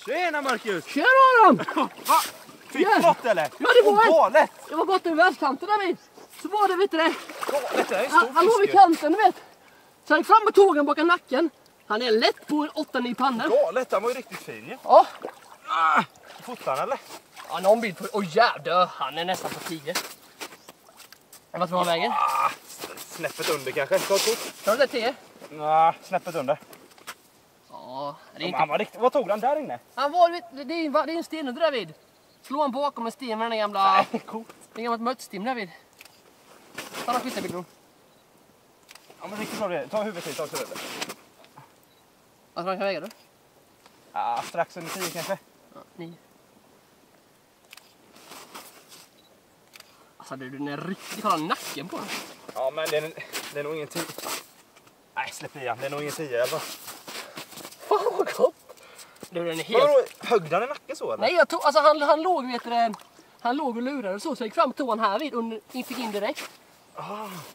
Tjena Marcus! Tjena Adam! Va? Fick du något eller? Ja, det var galet! Det var gott över världskanten där vid. Så var det, vet du det? Galet, det är en stor Han låg vid fisk. kanten, du vet. Så jag gick fram och tog han bakom nacken. Han är lätt på 8-9 pannor. Galet, han var ju riktigt fin ju. Ja. Fotar han eller? Ja, någon bild på... Åh jävlar, han är nästan på 10. Vad tror han väger? Snäppet under kanske. Ta ett kort. Tror du det 10? Nej, snäppet under. Ja, det är Han inte... var riktigt... Vad tog han där inne? Han var, det är en sten under där vid. Slå han bakom en sten med den gamla... Nej, coolt. Den gamla mötsstim där vid. Ta några skyttebilder. Ja men riktigt bra det. Ta huvudet hit också. Vad tror han kan väga då? Ja, strax under 10 kanske. Ja, 9. Alltså den är riktigt... Kolla nacken på den. Ja men det är nog ingen 10. Nej, släpp i han. Det är nog ingen 10 eller? Fan vad gott! Du, den är helt... Vadå, högde han i nacken så eller? Nej, jag tog, alltså han låg, vet du, han låg och lurade och så jag gick fram och tog han här vid fick in direkt.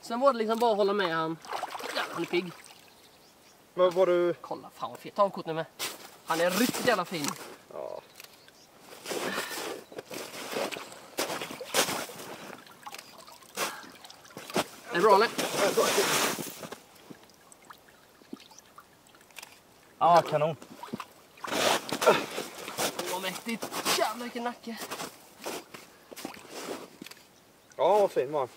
Sen var det liksom bara att hålla med han. Ja, han är pigg. Men var du... Kolla, fan vad fet. Ta en kort nu med. Han är riktigt jävla fin. Ja. Är det bra eller? Ja, kanon. Vad mäktigt. Jävlar vilken nacke. Ja, vad fin var han.